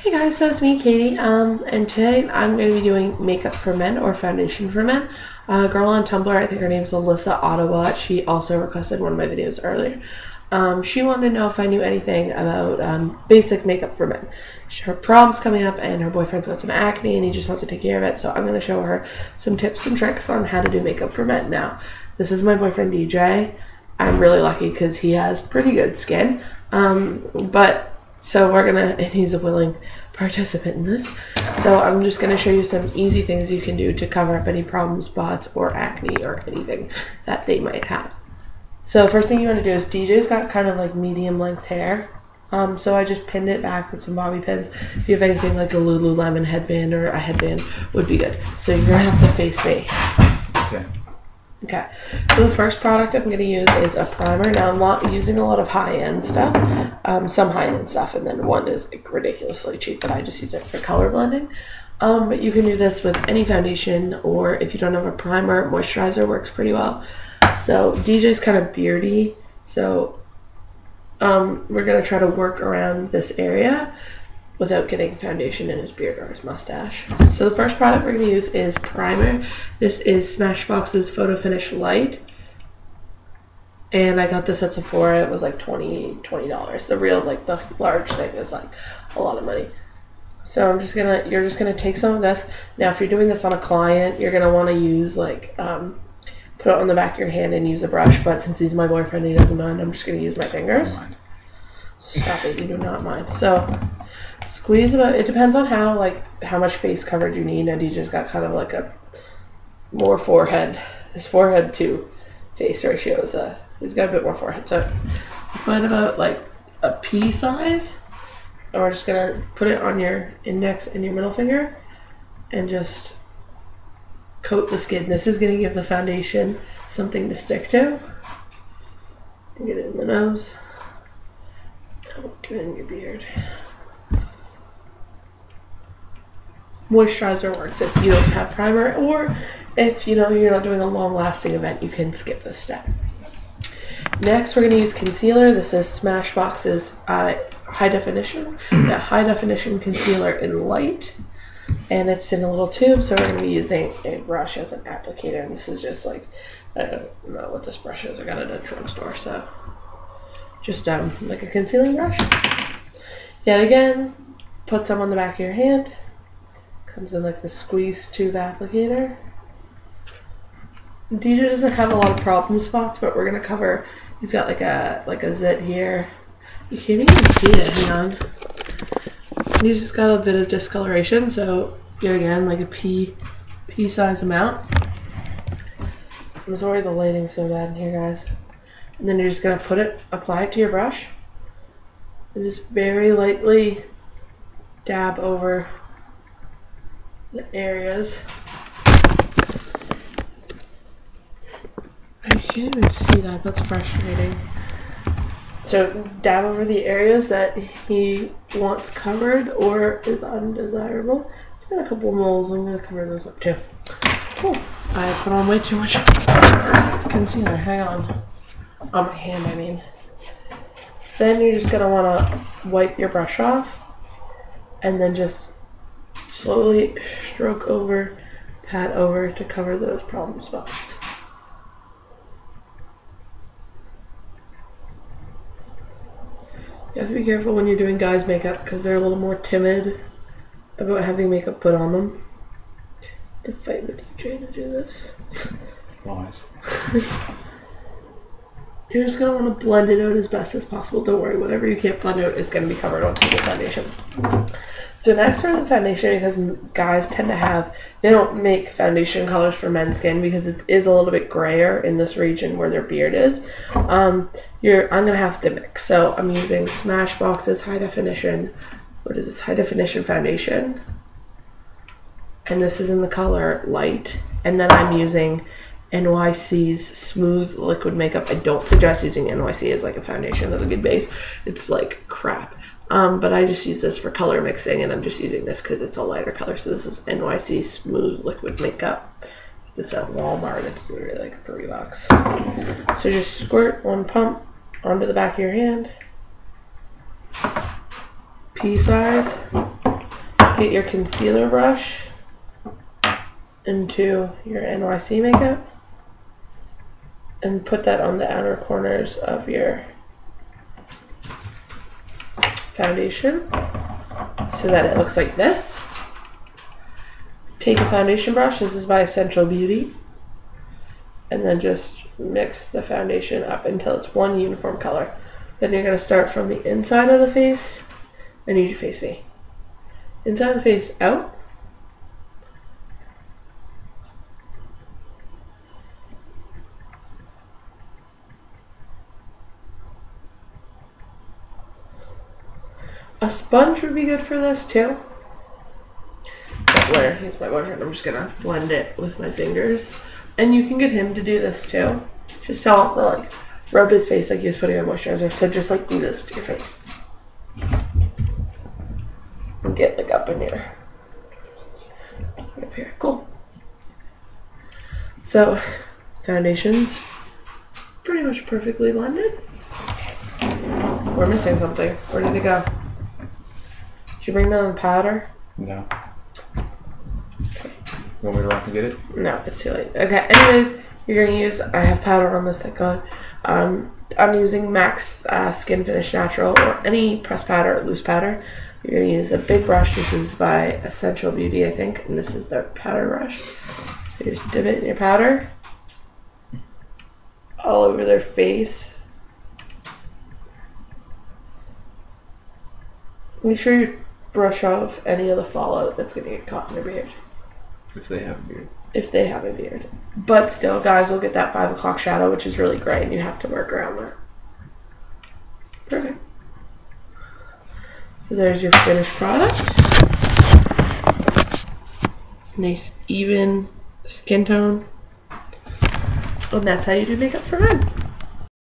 Hey guys, so it's me, Katie, and today I'm going to be doing makeup for men or foundation for men. A girl on Tumblr, I think her name's Alyssa Ottawa. She also requested one of my videos earlier. She wanted to know if I knew anything about basic makeup for men. Her prom's coming up and her boyfriend's got some acne and he just wants to take care of it, so I'm going to show her some tips and tricks on how to do makeup for men. Now, this is my boyfriend DJ. I'm really lucky because he has pretty good skin, so and he's a willing participant in this. So I'm just gonna show you some easy things you can do to cover up any problem spots or acne or anything that they might have. So first thing you want to do is DJ's got kind of like medium length hair. So I just pinned it back with some bobby pins. If you have anything like a Lululemon headband or a headband would be good. So you're gonna have to face me. Okay, so the first product I'm going to use is a primer. Now I'm not using a lot of high-end stuff, some high-end stuff, and then one is like ridiculously cheap, but I just use it for color blending. But you can do this with any foundation, or if you don't have a primer, moisturizer works pretty well. So DJ's kind of beardy, so we're going to try to work around this area without getting foundation in his beard or his mustache. So the first product we're going to use is primer. This is Smashbox's Photo Finish Light. And I got this at Sephora. It was like $20. The real, like the large thing is like a lot of money. So you're just gonna take some of this. Now if you're doing this on a client, you're gonna want to use like, put it on the back of your hand and use a brush, but since he's my boyfriend, he doesn't mind. I'm just gonna use my fingers. Stop it, you do not mind. So squeeze about, it depends on how much face coverage you need, and he just got kind of like a more forehead. His forehead to face ratio is he's got a bit more forehead. So put about like a pea size, and we're just gonna put it on your index and your middle finger and just coat the skin. This is gonna give the foundation something to stick to. Get it in the nose. Get it in your beard. Moisturizer works if you don't have primer, or if you're not doing a long-lasting event, you can skip this step. Next, we're going to use concealer. This is Smashbox's high definition concealer in light, and it's in a little tube. So we're going to be using a brush as an applicator, and this is just like, I don't know what this brush is. I got it at a drugstore, so just like a concealing brush. Yet again, put some on the back of your hand. Comes in like the squeeze tube applicator. DJ doesn't have a lot of problem spots, but we're gonna cover. He's got like a zit here. You can't even see it. Hang on. He's just got a bit of discoloration, so yet again like a pea size amount. I'm sorry the lighting's so bad in here, guys. And then you're just gonna apply it to your brush, and just very lightly dab over the areas. I can't even see that. That's frustrating. So dab over the areas that he wants covered or is undesirable. It's got a couple moles. I'm going to cover those up too. Oh, I put on way too much concealer. Hang on. On my hand, I mean. Then you're just going to want to wipe your brush off and then just slowly stroke over, pat over to cover those problem spots. You have to be careful when you're doing guys' makeup because they're a little more timid about having makeup put on them. To fight with DJ to do this. Lies. You're just going to want to blend it out as best as possible. Don't worry, whatever you can't blend out is going to be covered onto the foundation. So next for the foundation, because guys tend to they don't make foundation colors for men's skin because it is a little bit grayer in this region where their beard is. I'm going to have to mix. So I'm using Smashbox's high definition, high definition foundation. And this is in the color light. And then I'm using NYC's Smooth Liquid Makeup. I don't suggest using NYC as like a foundation as a good base. It's like crap. But I just use this for color mixing, and I'm just using this because it's a lighter color. So this is NYC Smooth Liquid Makeup. This at Walmart, it's literally like $3. So just squirt one pump onto the back of your hand. Pea size. get your concealer brush into your NYC makeup and put that on the outer corners of your foundation so that it looks like this. Take a foundation brush, this is by Essential Beauty, and then just mix the foundation up until it's one uniform color. Then you're going to start from the inside of the face. I need you to face me. Inside the face out. A sponge would be good for this too. But where? He's my boyfriend. I'm just gonna blend it with my fingers. And you can get him to do this too. Just tell him to like rub his face like he was putting on moisturizer. So just like do this to your face. And get like up in here. Up here. Cool. So foundation's pretty much perfectly blended. We're missing something. Where did it go? Did you bring down the powder? No. Okay. You want me to run and get it? No, it's too late. Okay, anyways, you're going to use, I have powder on this, thank God. I'm using MAC's Skin Finish Natural or any pressed powder or loose powder. You're going to use a big brush. This is by Essential Beauty, I think, and this is their powder brush. So you just dip it in your powder all over their face. Make sure you brush off any of the fallout that's going to get caught in their beard. If they have a beard. If they have a beard. But still, guys will get that 5 o'clock shadow, which is really great, and you have to work around that. Perfect. So there's your finished product. Nice, even skin tone. And that's how you do makeup for men.